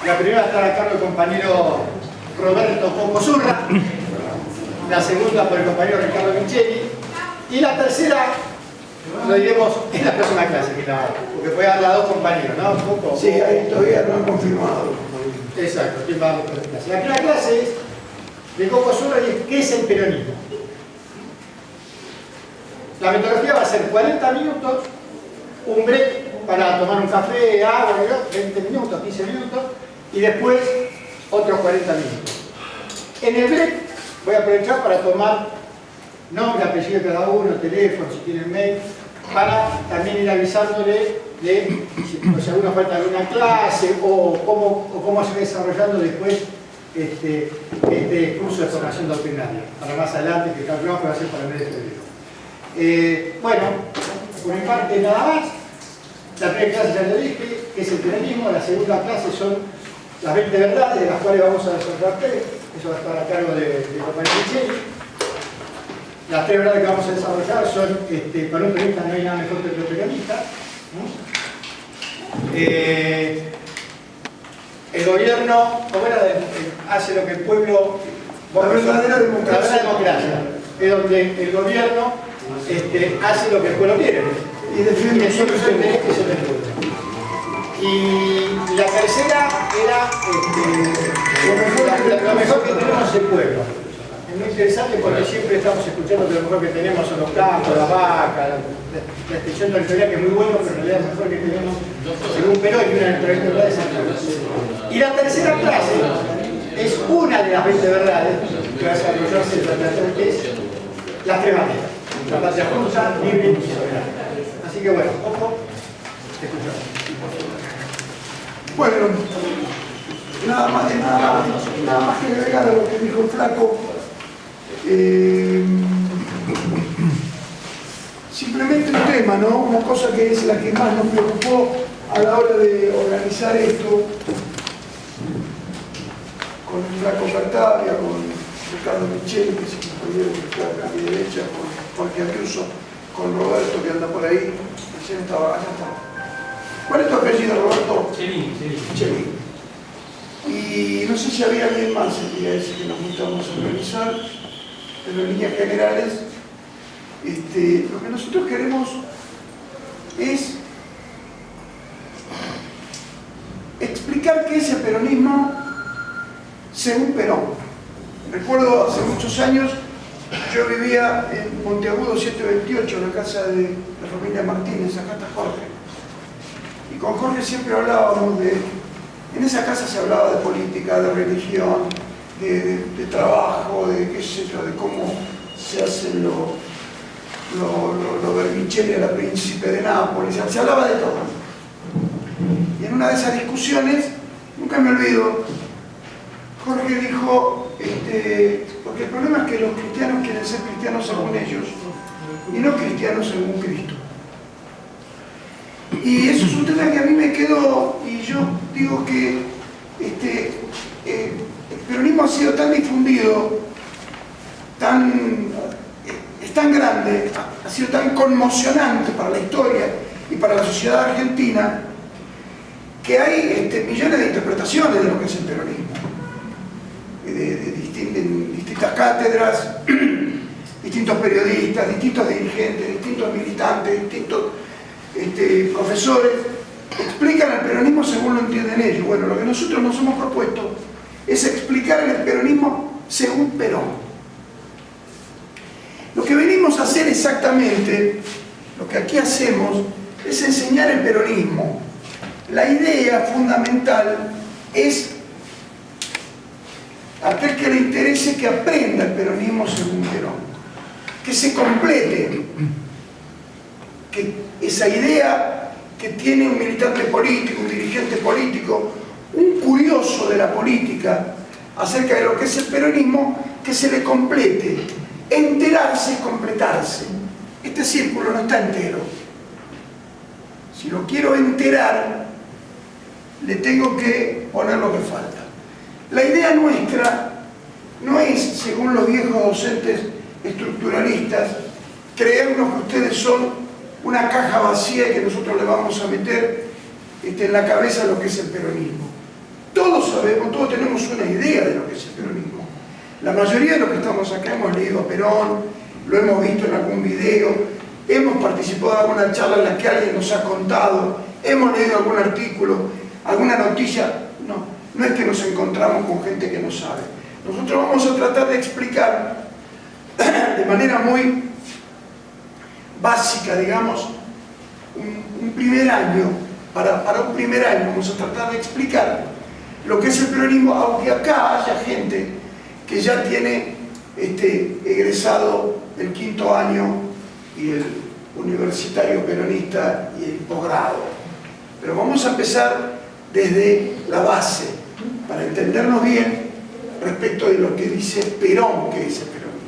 La primera está a cargo del compañero Roberto Coco Zurra, la segunda por el compañero Ricardo Micheli, y la tercera lo diremos en la próxima clase, porque puede dar a dos compañeros, ¿no? Coco. Sí, ahí todavía no han confirmado. Exacto, ¿quién va a dar la clase? La primera clase es de Coco Zurra y es ¿qué es el peronismo? La metodología va a ser 40 minutos, un break para tomar un café, agua, 20 minutos, 15 minutos, y después otros 40 minutos. En el break voy a aprovechar para tomar nombre, apellido de cada uno, teléfono, si tienen mail, para también ir avisándole de si alguna falta alguna clase o cómo se va desarrollando después este curso de formación doctrinaria, para más adelante, que calculamos que va a ser para el mes de febrero. Bueno, por mi parte nada más. La primera clase ya lo dije, que es el peronismo. La segunda clase son las 20 verdades, de las cuales vamos a desarrollar 3. Eso va a estar a cargo de compañero Micheli. Las 3 verdades que vamos a desarrollar son, para un peronista no hay nada mejor que otro peronista. El gobierno, ¿cómo era? Hace lo que el pueblo... La verdadera democracia. La verdadera democracia. Es donde el gobierno hace lo que el pueblo quiere. Y defiende siempre el interés que se le pueblo. Y la tercera era lo mejor que tenemos es el pueblo. Es muy interesante porque siempre estamos escuchando que lo mejor que tenemos son los campos, las vacas, la extensión territorial, que es muy bueno, pero en realidad lo mejor que tenemos, según Perón, y una de las verdades es el pueblo. Y la tercera clase es una de las 20 verdades que va a desarrollarse durante que es las 3 banderas. La patria justa, libre y soberana. Así que bueno, ojo, te escuchamos. Bueno, nada más que agregar a lo que dijo el flaco. Simplemente un tema, ¿no? Una cosa que es la que más nos preocupó a la hora de organizar esto, con el flaco Cartavia, con Ricardo Micheli, que es el compañero que está a mi derecha, con Jorge Ayuso, con Roberto, que anda por ahí. Recién estaba, allá está. ¿Cuál es tu apellido, Roberto? Cheli. Y no sé si había alguien más el día ese que nos juntamos a organizar, pero en líneas generales, lo que nosotros queremos es explicar qué es el peronismo según Perón. Recuerdo hace muchos años, yo vivía en Monteagudo 728, en la casa de la familia Martínez, acá está Jorge. Y con Jorge siempre hablábamos en esa casa se hablaba de política, de religión, de trabajo, de qué sé yo, de cómo se hacen lo Vermicelli a la príncipe de Nápoles, se hablaba de todo. Y en una de esas discusiones, nunca me olvido, Jorge dijo, porque el problema es que los cristianos quieren ser cristianos según ellos y no cristianos según Cristo. Y eso es un tema que a mí me quedó, y yo digo que el peronismo ha sido tan difundido, es tan grande, ha sido tan conmocionante para la historia y para la sociedad argentina, que hay millones de interpretaciones de lo que es el peronismo. En distintas cátedras, distintos periodistas, distintos dirigentes, distintos militantes, distintos profesores explican el peronismo según lo entienden ellos. Bueno, lo que nosotros nos hemos propuesto es explicar el peronismo según Perón. Lo que venimos a hacer exactamente, lo que aquí hacemos, es enseñar el peronismo. La idea fundamental es a aquel que le interese que aprenda el peronismo según Perón, que se complete, que esa idea que tiene un militante político, un dirigente político, un curioso de la política acerca de lo que es el peronismo, que se le complete, enterarse y completarse. Este círculo no está entero. Si lo quiero enterar, le tengo que poner lo que falta. La idea nuestra no es, según los viejos docentes estructuralistas, creernos que ustedes son una caja vacía y que nosotros le vamos a meter en la cabeza lo que es el peronismo. Todos sabemos, todos tenemos una idea de lo que es el peronismo. La mayoría de los que estamos acá hemos leído a Perón, lo hemos visto en algún video, hemos participado en alguna charla en la que alguien nos ha contado, hemos leído algún artículo, alguna noticia. No es que nos encontramos con gente que no sabe. Nosotros vamos a tratar de explicar de manera muy básica, digamos, un primer año, para un primer año vamos a tratar de explicar lo que es el peronismo, aunque acá haya gente que ya tiene egresado el 5º año y el universitario peronista y el posgrado. Pero vamos a empezar desde la base, para entendernos bien respecto de lo que dice Perón, que es el peronismo.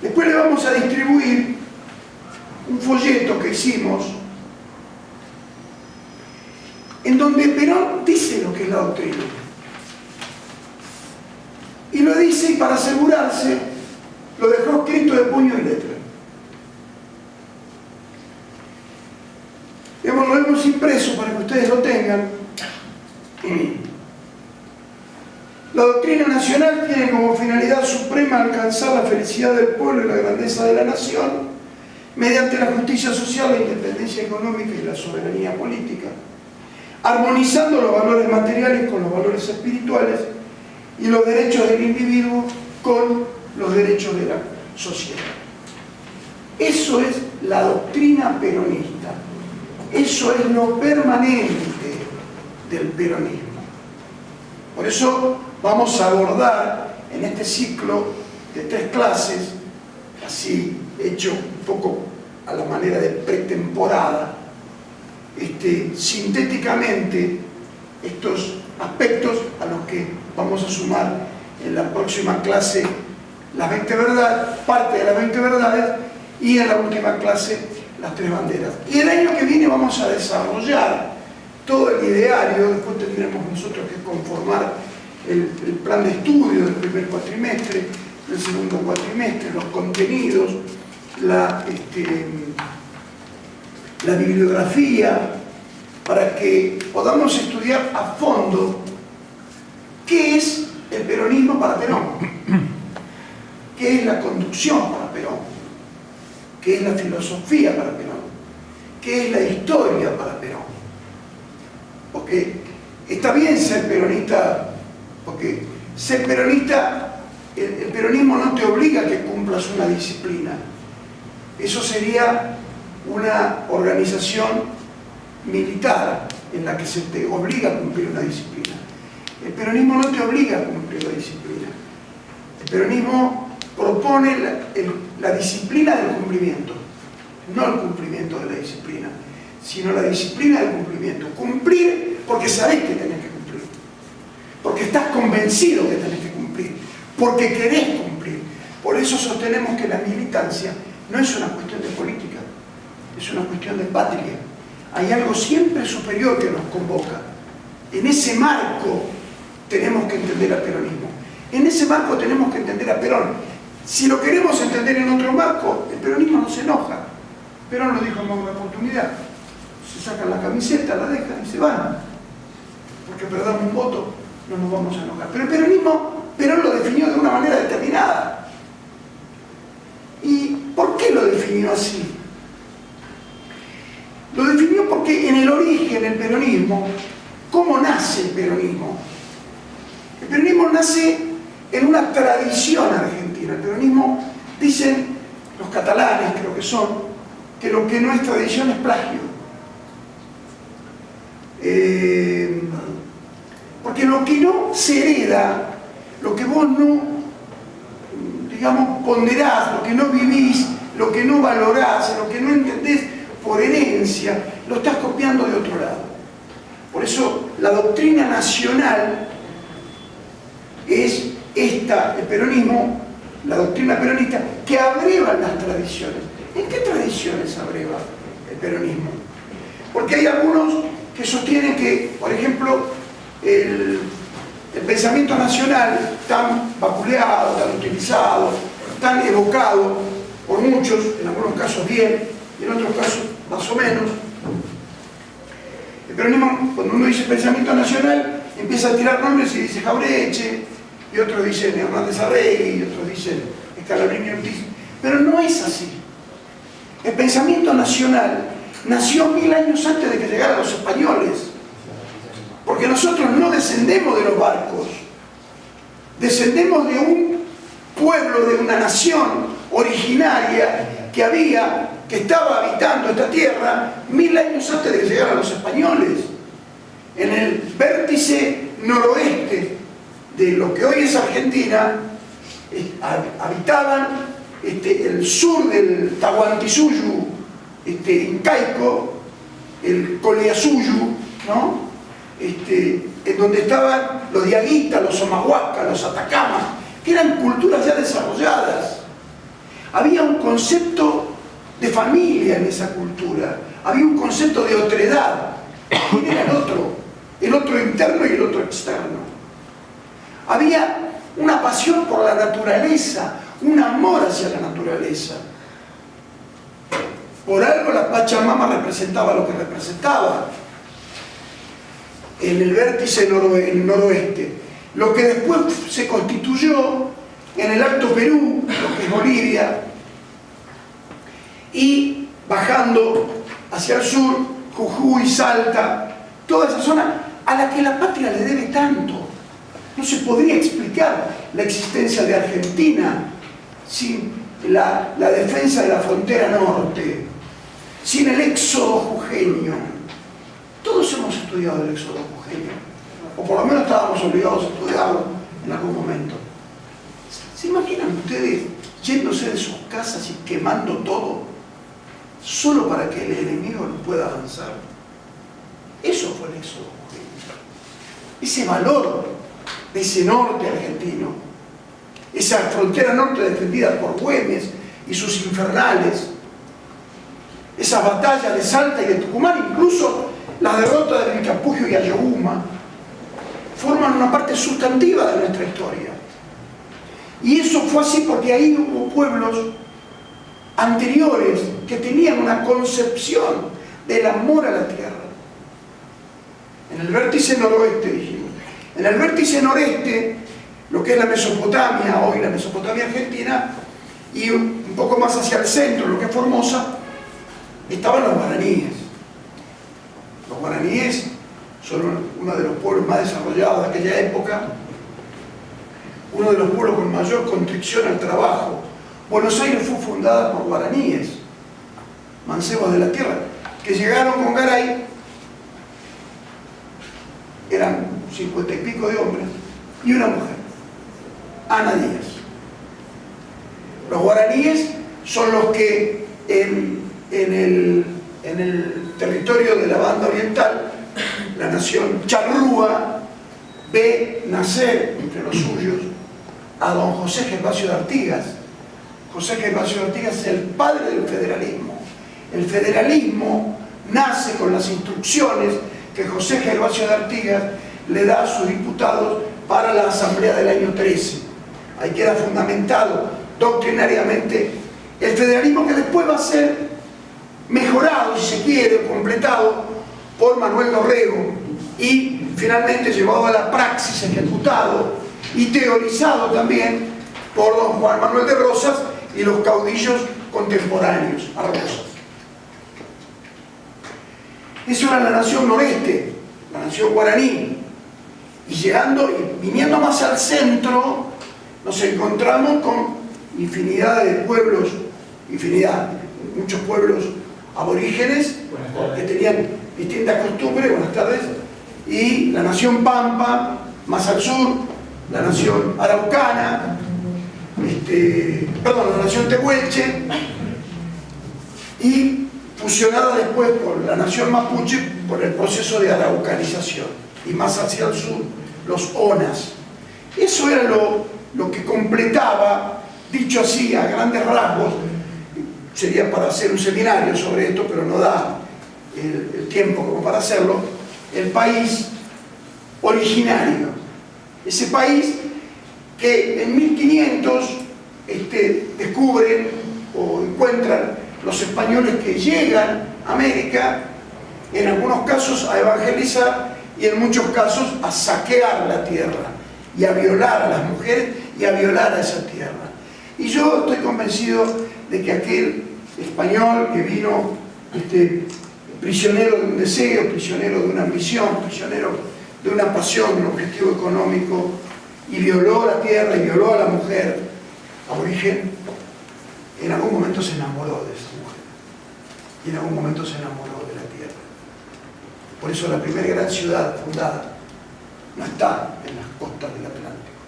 Después le vamos a distribuir un folleto que hicimos en donde Perón dice lo que es la doctrina. Y lo dice, y para asegurarse, lo dejó escrito de puño y letra. Lo hemos impreso para que ustedes lo tengan. La doctrina nacional tiene como finalidad suprema alcanzar la felicidad del pueblo y la grandeza de la nación mediante la justicia social, la independencia económica y la soberanía política, armonizando los valores materiales con los valores espirituales y los derechos del individuo con los derechos de la sociedad. Eso es la doctrina peronista. Eso es lo permanente del peronismo. Por eso vamos a abordar en este ciclo de 3 clases, así hecho un poco a la manera de pretemporada, sintéticamente estos aspectos a los que vamos a sumar en la próxima clase las 20 verdades, parte de las 20 verdades, y en la última clase las 3 banderas. Y el año que viene vamos a desarrollar todo el ideario. Después tendremos nosotros que conformar el plan de estudio del primer cuatrimestre, del segundo cuatrimestre, los contenidos, la bibliografía, para que podamos estudiar a fondo qué es el peronismo para Perón, qué es la conducción para Perón, qué es la filosofía para Perón, qué es la historia para Perón. Porque está bien ser peronista, porque ser peronista, el peronismo no te obliga a que cumplas una disciplina. Eso sería una organización militar en la que se te obliga a cumplir una disciplina. El peronismo no te obliga a cumplir la disciplina. El peronismo propone la disciplina del cumplimiento, no el cumplimiento de la disciplina, sino la disciplina del cumplimiento. Cumplir porque sabés que tenés que cumplir, porque estás convencido que tenés que cumplir, porque querés cumplir. Por eso sostenemos que la militancia no es una cuestión de política, es una cuestión de patria. Hay algo siempre superior que nos convoca. En ese marco tenemos que entender al peronismo. En ese marco tenemos que entender a Perón. Si lo queremos entender en otro marco, el peronismo no se enoja. Perón lo dijo en una oportunidad. Se sacan la camiseta, la dejan y se van. Porque perdamos un voto, no nos vamos a enojar. Pero el peronismo, Perón lo definió de una manera determinada. ¿Y por qué lo definió así? Lo definió porque en el origen del peronismo, ¿cómo nace el peronismo? El peronismo nace en una tradición argentina. El peronismo, dicen los catalanes, creo que son, que lo que no es tradición es plagio. Porque lo que no se hereda, lo que vos no, digamos, ponderás, lo que no vivís, lo que no valorás, lo que no entendés por herencia, lo estás copiando de otro lado. Por eso la doctrina nacional es esta, el peronismo, la doctrina peronista, que abreva las tradiciones. ¿En qué tradiciones abreva el peronismo? Porque hay algunos que sostienen que, por ejemplo, el pensamiento nacional tan vapuleado, tan utilizado, tan evocado por muchos, en algunos casos bien, y en otros casos más o menos. El peronismo, cuando uno dice pensamiento nacional, empieza a tirar nombres y dice Jaureche, y otros dicen Hernández Arregui, y otros dicen Scalabrini Ortiz, pero no es así. El pensamiento nacional nació 1000 años antes de que llegaran los españoles, porque nosotros no descendemos de los barcos, descendemos de un pueblo, de una nación originaria que estaba habitando esta tierra 1000 años antes de que llegaran los españoles. En el vértice noroeste de lo que hoy es Argentina, habitaban el sur del Tahuantinsuyo incaico, el Coleasuyu, ¿no? En donde estaban los diaguitas, los omahuacas, los atacamas, que eran culturas ya desarrolladas. Había un concepto de familia en esa cultura, había un concepto de otredad. ¿Quién era el otro? El otro interno y el otro externo. Había una pasión por la naturaleza, un amor hacia la naturaleza. Por algo la Pachamama representaba lo que representaba en el vértice noroeste. Lo que después se constituyó en el Alto Perú, lo que es Bolivia, y bajando hacia el sur, Jujuy, Salta, toda esa zona a la que la patria le debe tanto. No se podría explicar la existencia de Argentina sin la defensa de la frontera norte, sin el éxodo jujeño. Todos hemos estudiado el éxodo jujeño, o por lo menos estábamos obligados a estudiarlo en algún momento. ¿Se imaginan ustedes yéndose de sus casas y quemando todo solo para que el enemigo no pueda avanzar? Eso fue el éxodo jujeño. Ese valor de ese norte argentino, esa frontera norte defendida por Güemes y sus infernales, esas batallas de Salta y de Tucumán, incluso las derrotas de Vilcapugio y Ayohuma, forman una parte sustantiva de nuestra historia. Y eso fue así porque ahí hubo pueblos anteriores que tenían una concepción del amor a la tierra. En el vértice noroeste, dijimos. En el vértice noreste, lo que es la Mesopotamia, hoy la Mesopotamia argentina, y un poco más hacia el centro, lo que es Formosa, estaban los guaraníes. Los guaraníes son uno de los pueblos más desarrollados de aquella época, uno de los pueblos con mayor contrición al trabajo. Buenos Aires fue fundada por guaraníes, mancebos de la tierra, que llegaron con Garay, eran 50 y pico de hombres, y una mujer, Ana Díaz. Los guaraníes son los que en el territorio de la banda oriental, la nación charrúa ve nacer entre los suyos a don José Gervasio de Artigas. José Gervasio de Artigas es el padre del federalismo. El federalismo nace con las instrucciones que José Gervasio de Artigas le da a sus diputados para la asamblea del año 13. Ahí queda fundamentado doctrinariamente el federalismo, que después va a ser mejorado, si se quiere, completado por Manuel Dorrego y finalmente llevado a la praxis, ejecutado y teorizado también por don Juan Manuel de Rosas y los caudillos contemporáneos a Rosas. Eso era la nación noreste, la nación guaraní. Y llegando y viniendo más al centro, nos encontramos con infinidad de pueblos, muchos pueblos aborígenes que tenían distintas costumbres, buenas tardes, y la nación Pampa, más al sur, la nación Araucana, la nación Tehuelche, y fusionada después por la nación Mapuche por el proceso de araucanización, y más hacia el sur, los Onas. Eso era lo que completaba, dicho así a grandes rasgos, sería para hacer un seminario sobre esto, pero no da el tiempo como para hacerlo, el país originario. Ese país que en 1500 descubren o encuentran los españoles que llegan a América, en algunos casos a evangelizar, y en muchos casos a saquear la tierra y a violar a las mujeres y a violar a esa tierra. Y yo estoy convencido de que aquel español que vino prisionero de un deseo, prisionero de una ambición, prisionero de una pasión, de un objetivo económico, y violó la tierra y violó a la mujer aborigen, en algún momento se enamoró de esa mujer y en algún momento se enamoró de la tierra. Por eso la primera gran ciudad fundada no está en las costas del Atlántico.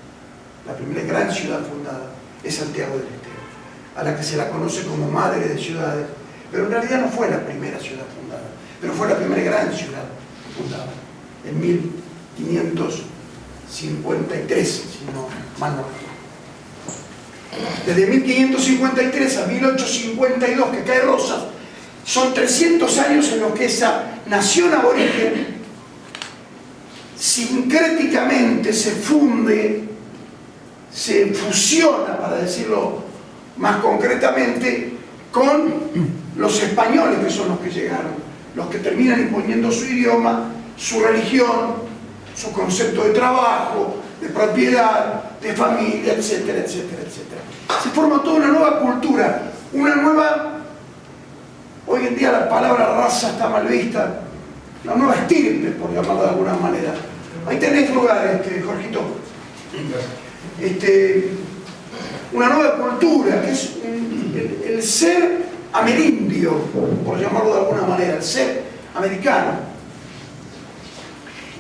La primera gran ciudad fundada es Santiago del Estero, a la que se la conoce como madre de ciudades, pero en realidad no fue la primera ciudad fundada, pero fue la primera gran ciudad fundada en 1553, si no mal no recuerdo. Desde 1553 a 1852, que cae Rosas, son 300 años en los que esa nación aborigen sincréticamente se funde, se fusiona, para decirlo más concretamente, con los españoles, que son los que llegaron, los que terminan imponiendo su idioma, su religión, su concepto de trabajo, de propiedad, de familia, etcétera, etcétera, etcétera. Se forma toda una nueva cultura, una nueva, hoy en día la palabra raza está mal vista, una nueva estirpe, por llamarlo de alguna manera. Ahí tenés lugar, Jorgito. Una nueva cultura, que es el ser amerindio, por llamarlo de alguna manera, el ser americano.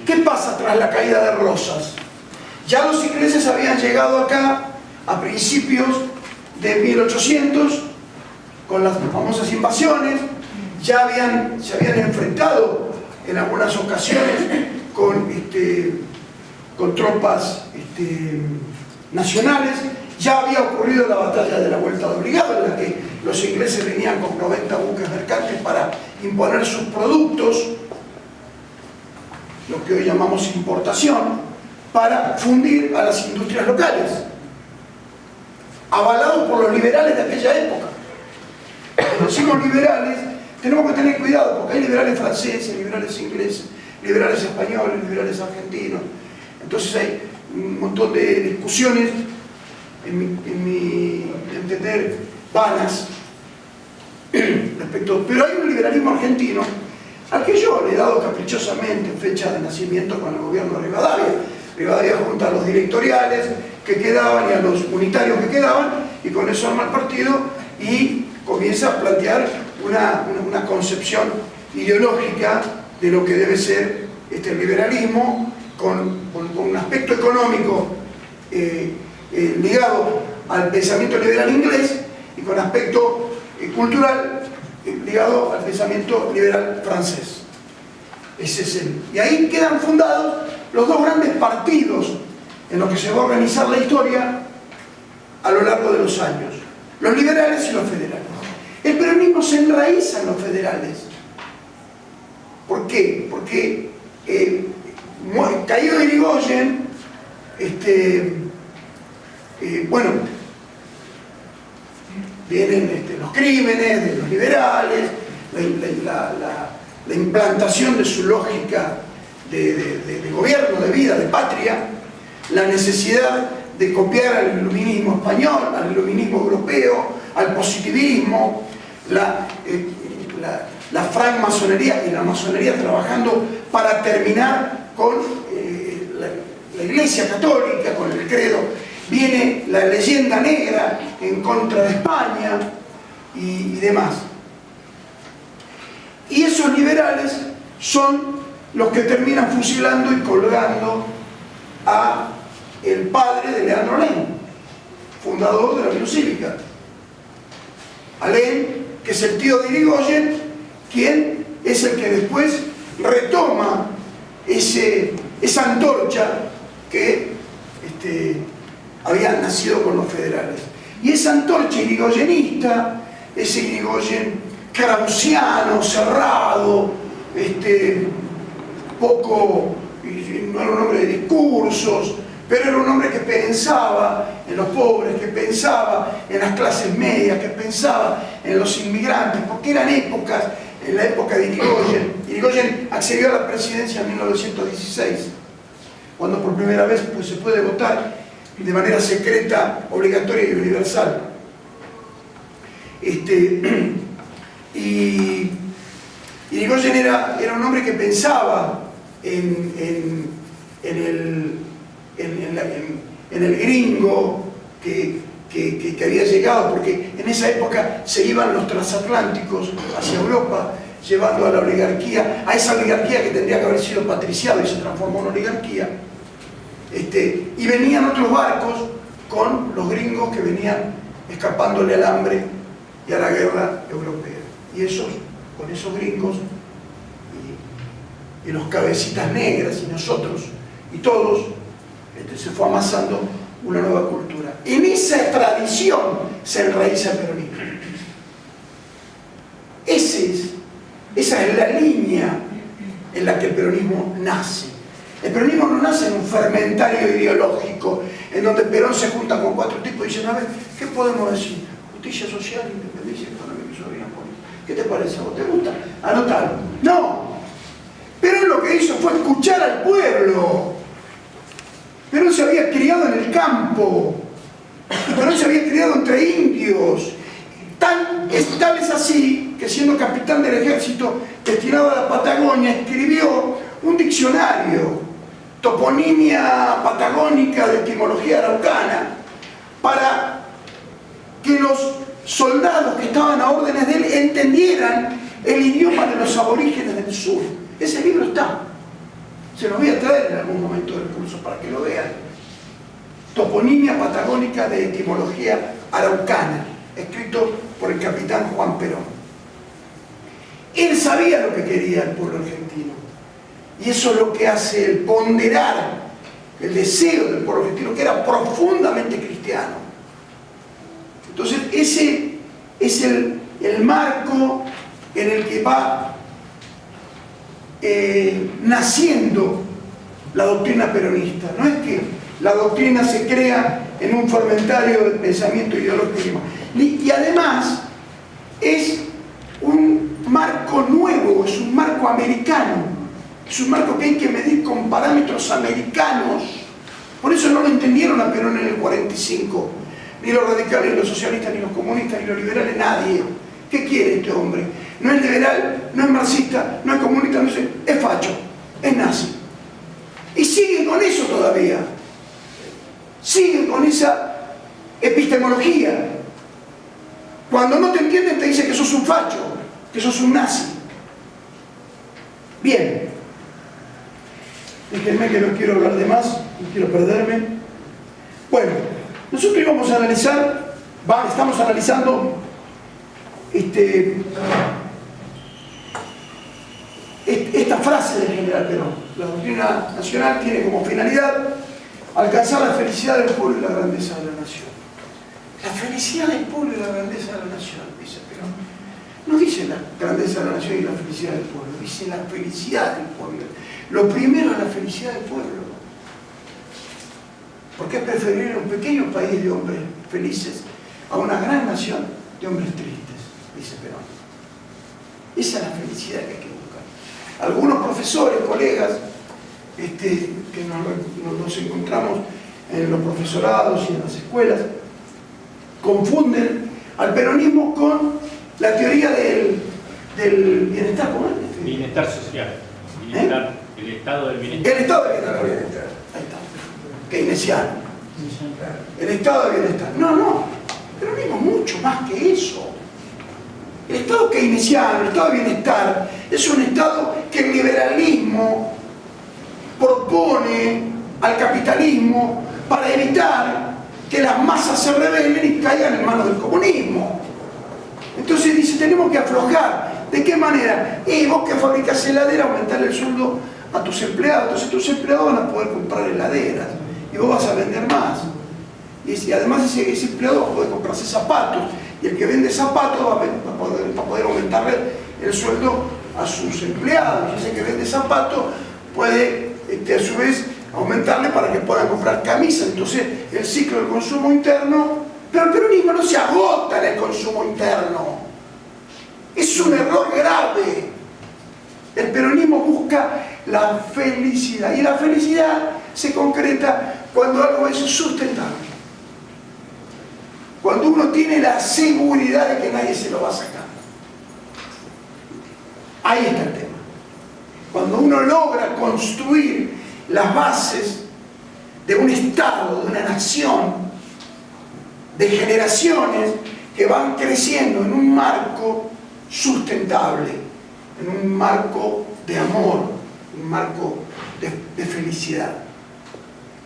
¿Qué pasa tras la caída de Rosas? Ya los ingleses habían llegado acá a principios de 1800 con las famosas invasiones, ya se habían enfrentado en algunas ocasiones con tropas nacionales. Ya había ocurrido la batalla de la Vuelta de Obligado, en la que los ingleses venían con 90 buques mercantes para imponer sus productos, lo que hoy llamamos importación, para fundir a las industrias locales, avalados por los liberales de aquella época. Cuando decimos liberales, tenemos que tener cuidado, porque hay liberales franceses, liberales ingleses, liberales españoles, liberales argentinos. Entonces hay un montón de discusiones, en mi entender, vanas respecto. Pero hay un liberalismo argentino al que yo le he dado caprichosamente fecha de nacimiento con el gobierno de Rivadavia. Rivadavia junta a los directoriales que quedaban y a los unitarios que quedaban, y con eso arma el partido y comienza a plantear una concepción ideológica de lo que debe ser el liberalismo, con un aspecto económico ligado al pensamiento liberal inglés y con aspecto cultural ligado al pensamiento liberal francés. Ese es y ahí quedan fundados los dos grandes partidos en los que se va a organizar la historia a lo largo de los años: los liberales y los federales. El peronismo se enraiza en los federales. ¿Por qué? Porque caído Irigoyen, bueno, vienen los crímenes de los liberales, la implantación de su lógica de gobierno, de vida, de patria, la necesidad de copiar al iluminismo español, al iluminismo europeo, al positivismo, la francmasonería y la masonería trabajando para terminar con la Iglesia Católica, con el credo. Viene la leyenda negra en contra de España y demás. Y esos liberales son los que terminan fusilando y colgando a el padre de Leandro Alem, fundador de la Unión Cívica. Alem, que es el tío de Irigoyen, quien es el que después retoma esa antorcha que había nacido con los federales. Y esa antorcha irigoyenista, ese Irigoyen krausiano, cerrado, poco, no era un hombre de discursos, pero era un hombre que pensaba en los pobres, que pensaba en las clases medias, que pensaba en los inmigrantes, porque eran épocas en la época de Irigoyen. Irigoyen accedió a la presidencia en 1916, cuando por primera vez pues, se puede votar de manera secreta, obligatoria y universal. Y Irigoyen era un hombre que pensaba en el gringo que había llegado, porque en esa época se iban los transatlánticos hacia Europa, llevando a la oligarquía, a esa oligarquía que tendría que haber sido patriciado y se transformó en oligarquía, y venían otros barcos con los gringos que venían escapándole al hambre y a la guerra europea. Y con esos gringos y los cabecitas negras y nosotros y todos, se fue amasando una nueva cultura. En esa tradición se enraiza el peronismo. Esa es la línea en la que el peronismo nace. El peronismo no nace en un fermentario ideológico en donde Perón se junta con 4 tipos y dicen, a ver, ¿qué podemos decir? Justicia social, independencia económica y soberanía política. ¿Qué te parece? ¿A vos te gusta? Anotalo. No. Perón lo que hizo fue escuchar al pueblo. Perón se había criado en el campo. Perón se había criado entre indios. Tal es así que, siendo capitán del ejército destinado a la Patagonia, escribió un diccionario, toponimia patagónica de etimología araucana, para que los soldados que estaban a órdenes de él entendieran el idioma de los aborígenes del sur. Ese libro está. Se los voy a traer en algún momento del curso para que lo vean. Toponimia patagónica de etimología araucana, escrito por el capitán Juan Perón. Él sabía lo que quería el pueblo argentino. Y eso es lo que hace el ponderar el deseo del pueblo argentino, que era profundamente cristiano. Entonces, ese es el marco en el que va naciendo la doctrina peronista. No es que la doctrina se crea en un fermentario de pensamiento ideológico, y además es un marco nuevo, es un marco americano, es un marco que hay que medir con parámetros americanos. Por eso no lo entendieron a Perón en el 45, ni los radicales, ni los socialistas, ni los comunistas, ni los liberales, nadie. ¿Qué quiere este hombre? No es liberal, no es marxista, no es comunista, no es facho, es nazi. Y siguen con eso todavía. Siguen con esa epistemología. Cuando no te entienden te dicen que sos un facho, que sos un nazi. Bien. Déjenme que no quiero hablar de más, no quiero perderme. Bueno, nosotros íbamos a analizar, estamos analizando esta frase del general Perón. La doctrina nacional tiene como finalidad alcanzar la felicidad del pueblo y la grandeza de la nación. La felicidad del pueblo y la grandeza de la nación, dice Perón. No dice la grandeza de la nación y la felicidad del pueblo, dice la felicidad del pueblo. Lo primero es la felicidad del pueblo. Porque es preferible un pequeño país de hombres felices a una gran nación de hombres tristes, dice Perón. Esa es la felicidad que hay que buscar. Algunos profesores, colegas, que nos encontramos en los profesorados y en las escuelas, confunden al peronismo con la teoría del bienestar. ¿Cómo es? Bienestar social. Bienestar, el estado del bienestar. El estado de bienestar. Ahí está. Keynesiano. El estado de bienestar. No. El peronismo es mucho más que eso. El estado keynesiano, el estado de bienestar, es un estado que el liberalismo propone al capitalismo para evitar que las masas se rebelen y caigan en manos del comunismo. Entonces dice, tenemos que aflojar. ¿De qué manera? Vos que fabricás heladera, aumentar el sueldo a tus empleados. Entonces tus empleados van a poder comprar heladeras y vos vas a vender más. Y además ese empleado va a poder comprarse zapatos. Y el que vende zapatos va a poder aumentarle el sueldo a sus empleados. Y ese que vende zapatos puede, a su vez, aumentarle para que puedan comprar camisas. Entonces el ciclo del consumo interno, pero el peronismo no se agota en el consumo interno. Es un error grave. El peronismo busca la felicidad, y la felicidad se concreta cuando algo es sustentable. Cuando uno tiene la seguridad de que nadie se lo va a sacar. Ahí está el tema. Cuando uno logra construir las bases de un Estado, de una nación, de generaciones que van creciendo en un marco sustentable, en un marco de amor, un marco de felicidad.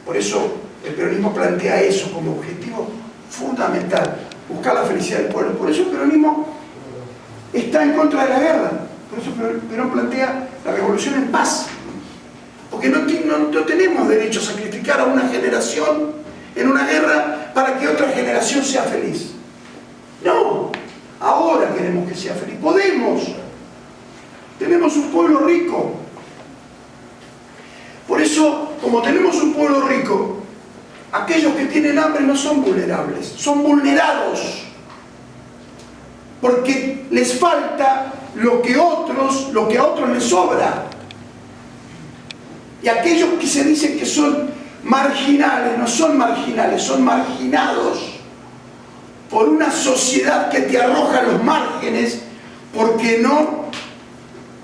Por eso el peronismo plantea eso como objetivo fundamental, buscar la felicidad del pueblo. Por eso el peronismo está en contra de la guerra. Por eso Perón plantea la revolución en paz. Porque no tenemos derecho a sacrificar a una generación en una guerra para que otra generación sea feliz. No, ahora queremos que sea feliz. Podemos. Tenemos un pueblo rico. Por eso, como tenemos un pueblo rico, aquellos que tienen hambre no son vulnerables, son vulnerados. Porque les falta lo que a otros les sobra. Y aquellos que se dicen que son marginales, no son marginales, son marginados por una sociedad que te arroja a los márgenes porque no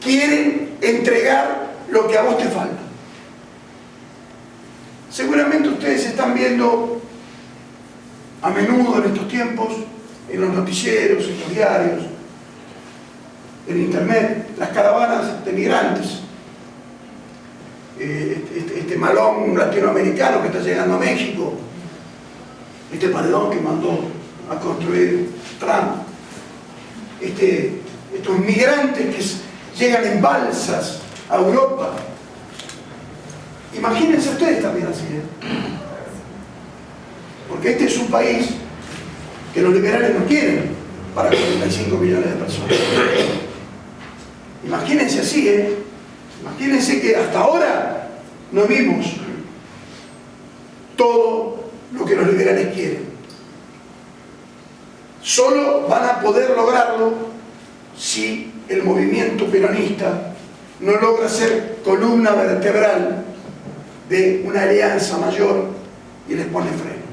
quieren entregar lo que a vos te falta. Seguramente ustedes están viendo a menudo en estos tiempos, en los noticieros, en los diarios, en internet, las caravanas de migrantes. Este malón latinoamericano que está llegando a México, este paredón que mandó a construir Trump, estos migrantes que llegan en balsas a Europa. Imagínense ustedes también así, porque este es un país que los liberales no quieren para 45 millones de personas. Imagínense así, imagínense que hasta ahora no vimos todo lo que los liberales quieren. Solo van a poder lograrlo si el movimiento peronista no logra ser columna vertebral de una alianza mayor y les pone freno.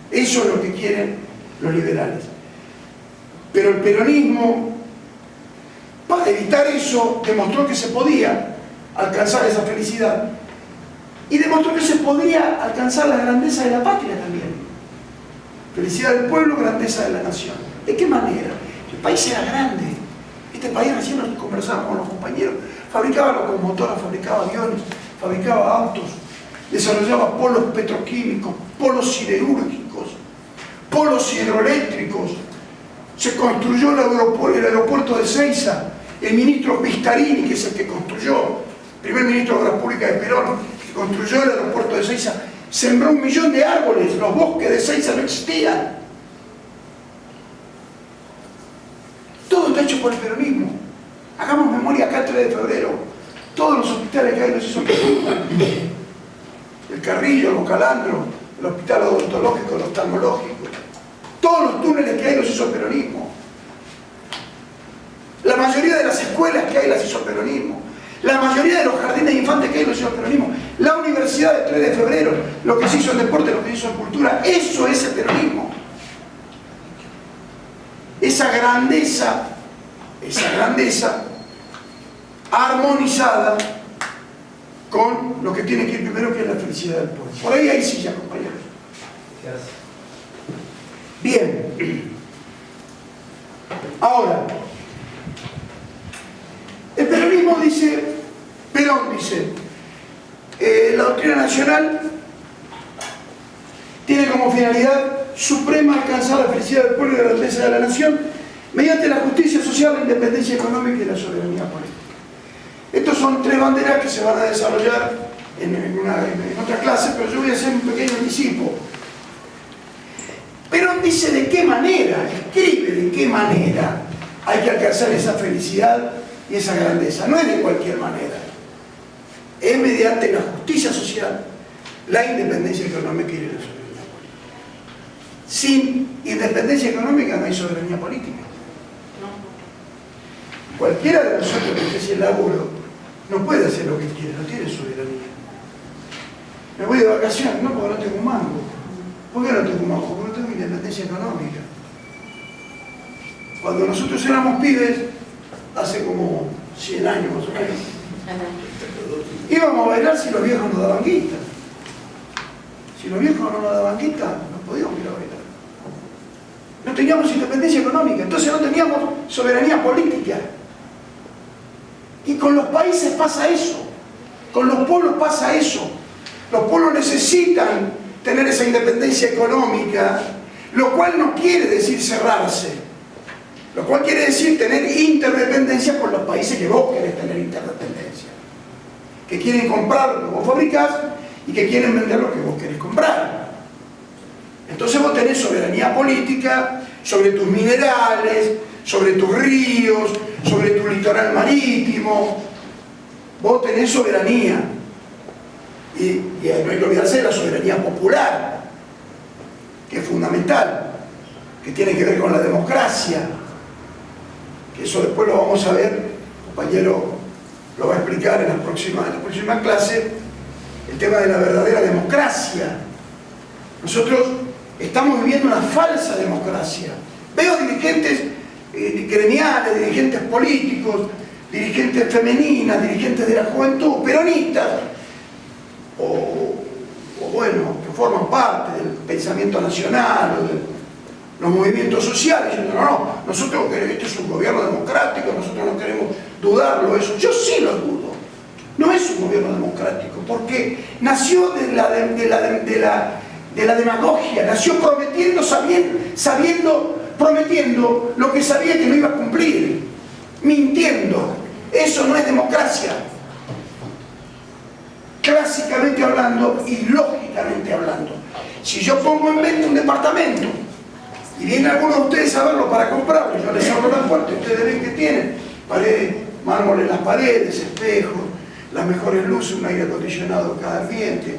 Eso es lo que quieren los liberales. Pero el peronismo, para evitar eso, demostró que se podía alcanzar esa felicidad y demostró que se podía alcanzar la grandeza de la patria también. Felicidad del pueblo, grandeza de la nación. ¿De qué manera? El país era grande. Este país, recién nos conversábamos con los compañeros, fabricaba locomotoras, fabricaba aviones, fabricaba autos, desarrollaba polos petroquímicos, polos siderúrgicos, polos hidroeléctricos. Se construyó el aeropuerto de Ezeiza. El ministro Vistarini, que es el que construyó, primer ministro de la República de Perón, que construyó el aeropuerto de Ezeiza, sembró 1 millón de árboles. Los bosques de Ezeiza no existían. Todo está hecho por el peronismo. Hagamos memoria acá el 3 de febrero. Todos los hospitales que hay los hizo el peronismo. El Carrillo, el Bocalandro, el hospital odontológico, el oftalmológico. Todos los túneles que hay los hizo el peronismo. La mayoría de las escuelas que hay las hizo el peronismo. La mayoría de los jardines de infantes que hay los hizo el peronismo. La universidad del 3 de febrero, lo que se hizo en deporte, lo que se hizo en cultura, eso es el peronismo. Esa grandeza armonizada con lo que tiene que ir primero, que es la felicidad del pueblo. Por ahí hay silla, compañeros. Bien. Ahora, el peronismo dice, Perón dice, la doctrina nacional tiene como finalidad suprema alcanzar la felicidad del pueblo y la grandeza de la nación mediante la justicia social, la independencia económica y la soberanía política. Estos son 3 banderas que se van a desarrollar en otra clase, pero yo voy a hacer un pequeño anticipo. Perón dice de qué manera, escribe de qué manera hay que alcanzar esa felicidad y esa grandeza. No es de cualquier manera. Es mediante la justicia social, la independencia económica y la soberanía política. Sin independencia económica no hay soberanía política. cualquiera de nosotros que esté sin laburo no puede hacer lo que quiere, no tiene soberanía. Me voy de vacaciones, no, porque no tengo un mango. ¿Por qué no tengo un mango? Porque no tengo independencia económica. Cuando nosotros éramos pibes, hace como 100 años más o menos, íbamos a bailar si los viejos nos daban guita. Si los viejos no nos daban guita, no podíamos ir a bailar. No teníamos independencia económica, entonces no teníamos soberanía política. Y con los países pasa eso, con los pueblos pasa eso. Los pueblos necesitan tener esa independencia económica, lo cual no quiere decir cerrarse, lo cual quiere decir tener interdependencia con los países que vos querés tener interdependencia, que quieren comprar lo que vos fabricás y que quieren vender lo que vos querés comprar. Entonces vos tenés soberanía política sobre tus minerales, sobre tus ríos, sobre tu litoral marítimo. Vos tenés soberanía. Y no hay que olvidarse de la soberanía popular, que es fundamental, que tiene que ver con la democracia, que eso después lo vamos a ver, el compañero lo va a explicar en la próxima clase, el tema de la verdadera democracia. Nosotros estamos viviendo una falsa democracia. Veo dirigentes gremiales, dirigentes políticos, dirigentes femeninas, dirigentes de la juventud, peronistas, o bueno, que forman parte del pensamiento nacional o de los movimientos sociales, diciendo, no, nosotros queremos, este es un gobierno democrático, nosotros no queremos dudarlo, eso. Yo sí lo dudo. No es un gobierno democrático, porque nació de la demagogia, nació prometiendo lo que sabía que no iba a cumplir, mintiendo. Eso no es democracia. Clásicamente hablando y lógicamente hablando. Si yo pongo en venta un departamento y viene alguno de ustedes a verlo para comprarlo, yo les abro la puerta y ustedes ven que tienen paredes, mármol en las paredes, espejos, las mejores luces, un aire acondicionado cada ambiente,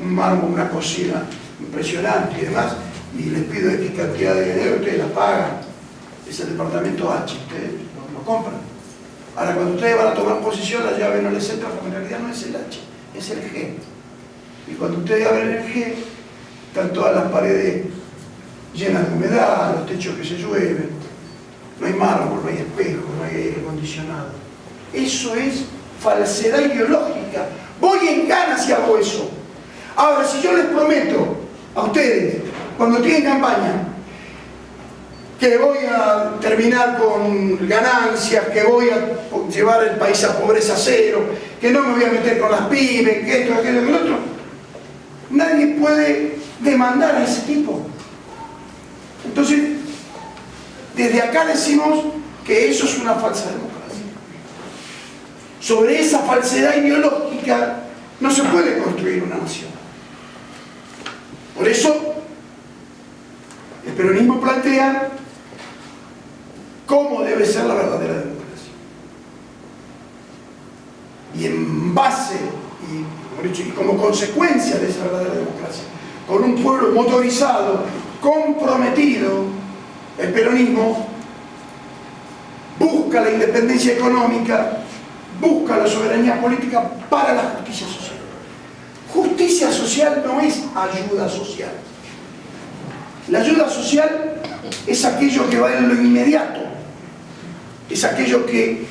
un mármol, una cocina impresionante y demás, y les pido X cantidad de dinero, ustedes la pagan. Es el departamento H, ustedes lo compran. Ahora, cuando ustedes van a tomar posición, la llave no les entra porque en realidad no es el H, es el G. Y cuando ustedes abren el G, están todas las paredes llenas de humedad, los techos que se llueven, no hay mármol, no hay espejo, no hay aire acondicionado. Eso es falsedad ideológica. Voy en ganas y hago eso. Ahora, si yo les prometo a ustedes, cuando tienen campaña, que voy a terminar con ganancias, que voy a llevar el país a pobreza cero, que no me voy a meter con las pymes, que esto, aquello, que lo otro, nadie puede demandar a ese tipo. Entonces, desde acá decimos que eso es una falsa democracia. Sobre esa falsedad ideológica no se puede construir una nación. Por eso, el peronismo plantea cómo debe ser la verdadera democracia. Y en base, y como consecuencia de esa verdadera democracia, con un pueblo motorizado, comprometido, el peronismo busca la independencia económica, busca la soberanía política para la justicia social. Justicia social no es ayuda social. La ayuda social es aquello que va en lo inmediato, es aquello que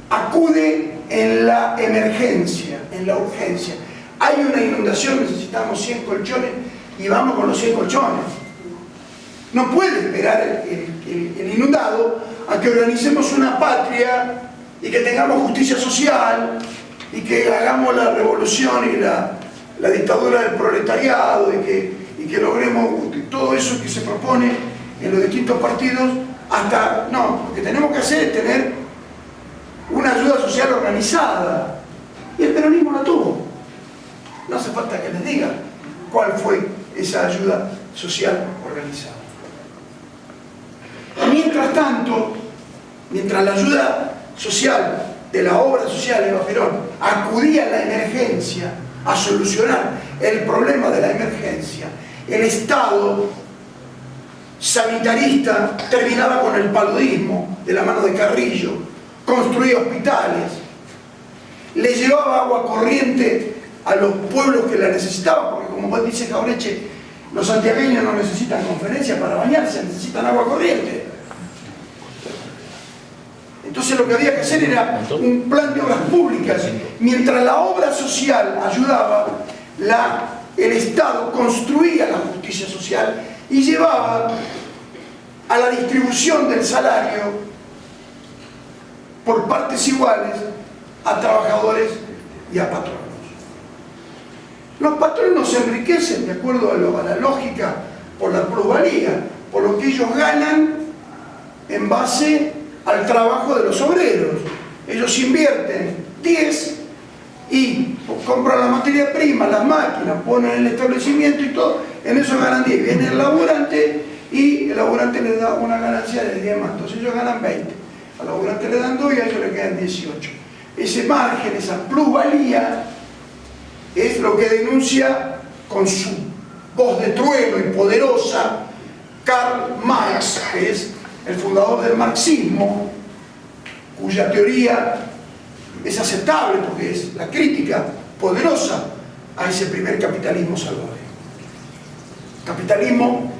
acude en la emergencia, en la urgencia. Hay una inundación, necesitamos 100 colchones y vamos con los 100 colchones. No puede esperar el inundado a que organicemos una patria y que tengamos justicia social y que hagamos la revolución y la dictadura del proletariado y que logremos todo eso que se propone en los distintos partidos. Hasta, no, lo que tenemos que hacer es tener una ayuda social organizada, y el peronismo la tuvo. No hace falta que les diga cuál fue esa ayuda social organizada. Mientras tanto, mientras la ayuda social de la obra social de Eva Perón acudía a la emergencia, a solucionar el problema de la emergencia, el Estado sanitarista terminaba con el paludismo de la mano de Carrillo construía hospitales, le llevaba agua corriente a los pueblos que la necesitaban, porque como dice Jauretche, los santiagueños no necesitan conferencias para bañarse, necesitan agua corriente. Entonces lo que había que hacer era un plan de obras públicas. Mientras la obra social ayudaba, el Estado construía la justicia social y llevaba a la distribución del salario por partes iguales a trabajadores y a patronos. Los patronos se enriquecen de acuerdo a la lógica por la plusvalía, por lo que ellos ganan en base al trabajo de los obreros. Ellos invierten 10 y compran la materia prima, las máquinas, ponen el establecimiento y todo, en eso ganan 10. Viene el laburante y el laburante les da una ganancia de 10 más, entonces ellos ganan 20. Al laburante le dan 2 y a ellos le quedan 18. Ese margen, esa plusvalía, es lo que denuncia con su voz de trueno y poderosa Karl Marx, que es el fundador del marxismo, cuya teoría es aceptable porque es la crítica poderosa a ese primer capitalismo salvaje. Capitalismo,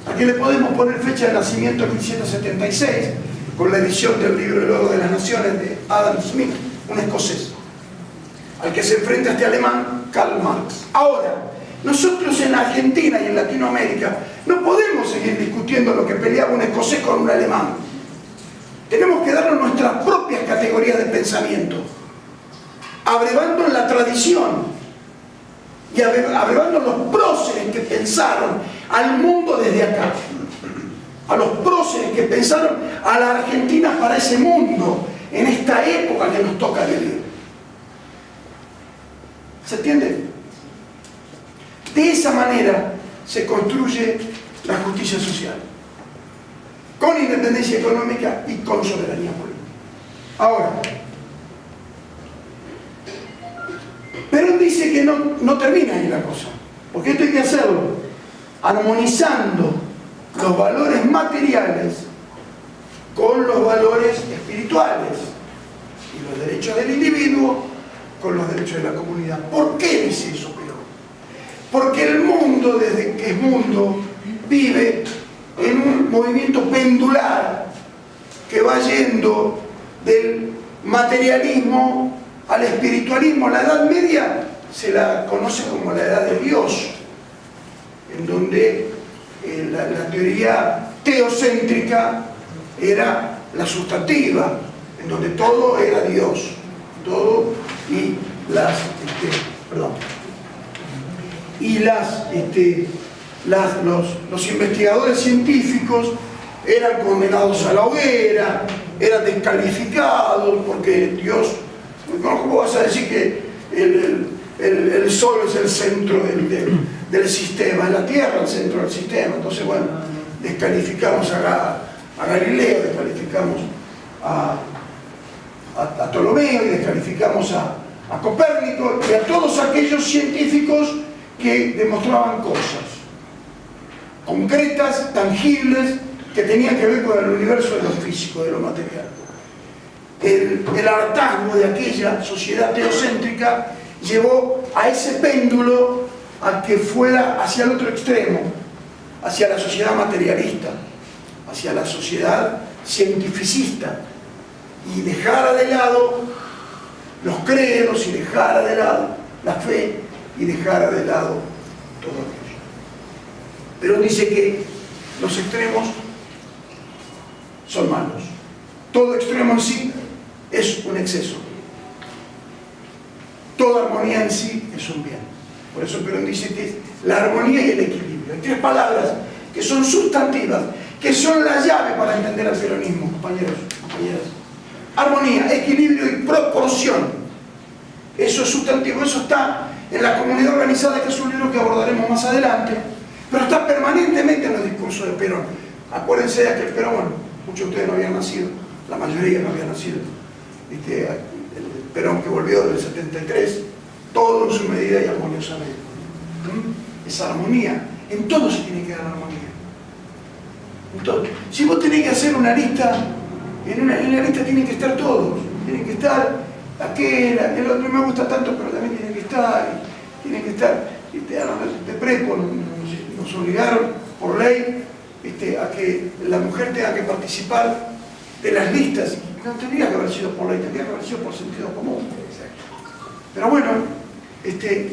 aquí le podemos poner fecha de nacimiento en 1776, con la edición del libro El oro de las naciones de Adam Smith, un escocés, al que se enfrenta este alemán Karl Marx. Ahora, nosotros en Argentina y en Latinoamérica no podemos seguir discutiendo lo que peleaba un escocés con un alemán. Tenemos que darnos nuestras propias categorías de pensamiento, abrevando en la tradición y abrevando los próceres que pensaron al mundo desde acá, a los próceres que pensaron a la Argentina para ese mundo, en esta época que nos toca vivir. ¿Se entiende? De esa manera se construye la justicia social, con independencia económica y con soberanía política. Ahora, Perón dice que no termina ahí la cosa, porque esto hay que hacerlo armonizando los valores materiales con los valores espirituales y los derechos del individuo con los derechos de la comunidad. ¿Por qué dice eso Perón? Porque el mundo, desde que es mundo, vive en un movimiento pendular que va yendo del materialismo al espiritualismo. La Edad Media se la conoce como la Edad de Dios, en donde la teoría teocéntrica era la sustantiva, en donde todo era Dios, todo, y los investigadores científicos eran condenados a la hoguera, eran descalificados, porque Dios, ¿cómo vas a decir que el Sol es el centro del sistema, es la Tierra el centro del sistema? Entonces, bueno, descalificamos a Galileo, descalificamos a Ptolomeo y descalificamos a Copérnico y a todos aquellos científicos que demostraban cosas concretas, tangibles, que tenían que ver con el universo de lo físico, de lo material. El hartazgo de aquella sociedad teocéntrica llevó a ese péndulo a que fuera hacia el otro extremo, hacia la sociedad materialista, hacia la sociedad cientificista, y dejara de lado los credos y dejara de lado la fe y dejara de lado todo aquello. Pero dice que los extremos son malos. Todo extremo en sí es un exceso. Toda armonía en sí es un bien. Por eso Perón dice que es la armonía y el equilibrio. Hay 3 palabras que son sustantivas, que son la llave para entender el peronismo, compañeros, compañeras. Armonía, equilibrio y proporción. Eso es sustantivo, eso está en la comunidad organizada, que es un libro que abordaremos más adelante, pero está permanentemente en los discursos de Perón. Acuérdense de aquel Perón, bueno, muchos de ustedes no habían nacido, la mayoría no habían nacido. El Perón que volvió del 73, todo en su medida y armoniosamente. Esa armonía, en todo se tiene que dar armonía. En todo. Si vos tenés que hacer una lista En la lista tienen que estar todos, tienen que estar aquel otro no me gusta tanto, pero también tienen que estar, de prepo nos obligaron por ley a que la mujer tenga que participar de las listas. No tendría que haber sido por ley, tendría que haber sido por sentido común. Pero bueno,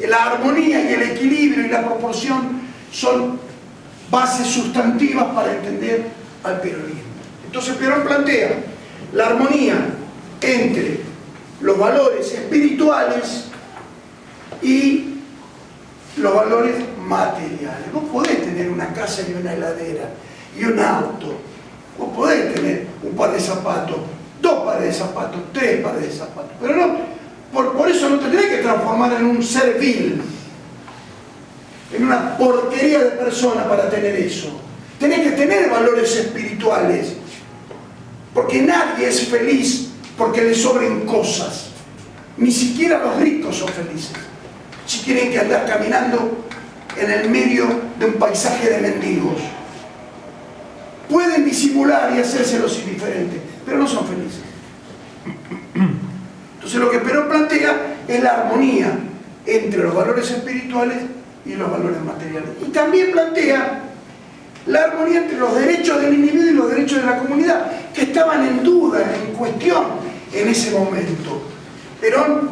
la armonía y el equilibrio y la proporción son bases sustantivas para entender al peronismo. Entonces Perón plantea la armonía entre los valores espirituales y los valores materiales. Vos podés tener una casa y una heladera y un auto, vos podés tener un par de zapatos, 2 pares de zapatos, 3 pares de zapatos, pero no, por eso no te tenés que transformar en un ser vil, en una porquería de persona para tener eso. Tenés que tener valores espirituales, porque nadie es feliz porque le sobren cosas. Ni siquiera los ricos son felices si tienen que andar caminando en el medio de un paisaje de mendigos. Pueden disimular y hacerse los indiferentes, pero no son felices. Entonces lo que Perón plantea es la armonía entre los valores espirituales y los valores materiales. Y también plantea la armonía entre los derechos del individuo y los derechos de la comunidad, que estaban en duda, en cuestión en ese momento. Perón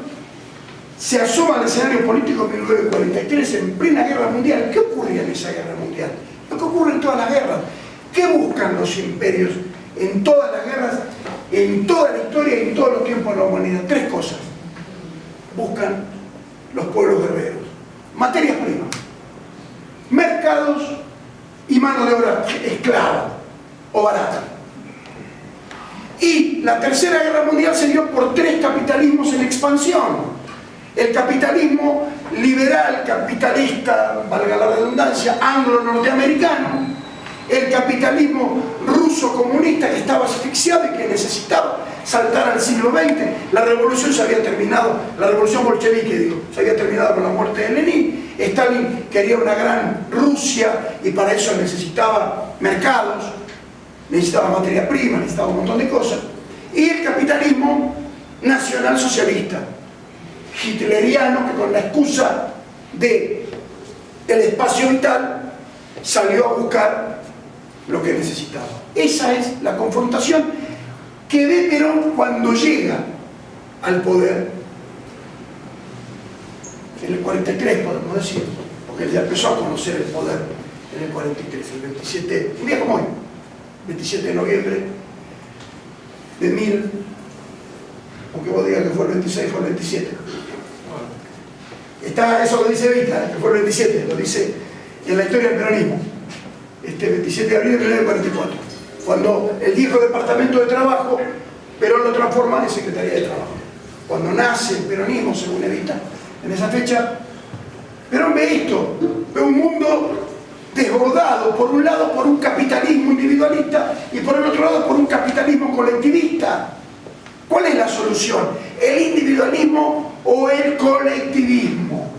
se asoma al escenario político en 1943, en plena guerra mundial. ¿Qué ocurría en esa guerra mundial? Lo que ocurre en todas las guerras. ¿Qué buscan los imperios en todas las guerras, en toda la historia y en todos los tiempos de la humanidad? 3 cosas. Buscan los pueblos guerreros: materias primas, mercados y mano de obra esclava o barata. Y la Tercera Guerra Mundial se dio por 3 capitalismos en expansión: el capitalismo liberal, capitalista, valga la redundancia, anglo-norteamericano; el capitalismo ruso-comunista, que estaba asfixiado y que necesitaba saltar al siglo XX. La revolución se había terminado, la revolución bolchevique, digo, se había terminado con la muerte de Lenin. Stalin quería una gran Rusia y para eso necesitaba mercados, necesitaba materia prima, necesitaba un montón de cosas. Y el capitalismo nacional socialista, hitleriano, que con la excusa del espacio vital salió a buscar lo que necesitaba. Esa es la confrontación que ve Perón cuando llega al poder en el 43, podemos decir, porque él ya empezó a conocer el poder en el 43, el 27, un día como hoy, 27 de noviembre de 1000, aunque vos digas que fue el 26, fue el 27. Eso lo dice Evita, que fue el 27, lo dice en la historia del peronismo. 27 de abril de 1944, cuando el viejo departamento de trabajo, Perón lo transforma en Secretaría de Trabajo. Cuando nace el peronismo, según Evita, en esa fecha, Perón ve esto, ve un mundo desbordado, por un lado por un capitalismo individualista y por el otro lado por un capitalismo colectivista. ¿Cuál es la solución? ¿El individualismo o el colectivismo?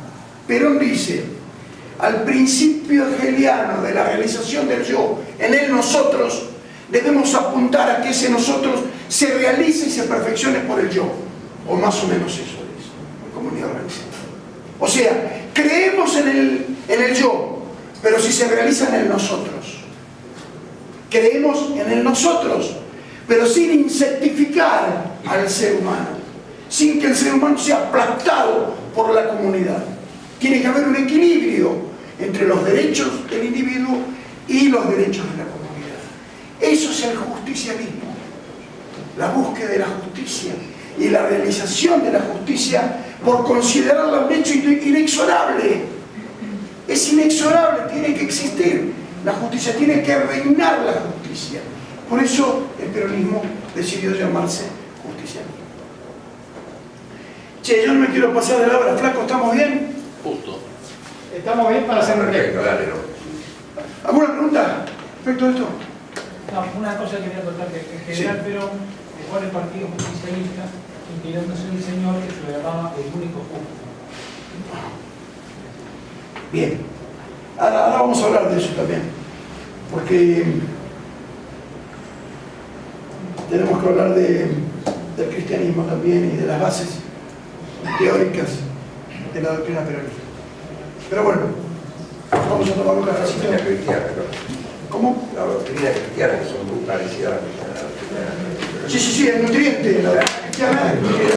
Perón dice: al principio hegeliano de la realización del yo en el nosotros, debemos apuntar a que ese nosotros se realice y se perfeccione por el yo, o más o menos eso es, comunidad organizada. O sea, creemos en el yo, pero si se realiza en el nosotros. Creemos en el nosotros, pero sin insectificar al ser humano, sin que el ser humano sea aplastado por la comunidad. Tiene que haber un equilibrio entre los derechos del individuo y los derechos de la comunidad. Eso es el justicialismo, la búsqueda de la justicia y la realización de la justicia por considerarla un hecho inexorable. Es inexorable, tiene que existir la justicia, tiene que reinar la justicia. Por eso el peronismo decidió llamarse justicialismo. Che, yo no me quiero pasar de la hora. Flaco, ¿estamos bien? Justo. Estamos bien para hacer Perfecto, dale, ¿no? ¿Alguna pregunta respecto a esto? No, una cosa quería contar que en general, pero dejó el Partido Justicialista inspirándose en el señor que se lo llamaba el único justo. Bien. Ahora vamos a hablar de eso también. Porque tenemos que hablar del cristianismo también y de las bases teóricas de la doctrina peronista. Pero bueno, vamos a tomar un cafecito. ¿Cómo? La doctrina cristiana, que son muy parecidas a la doctrina. Sí, el nutriente, la doctrina cristiana.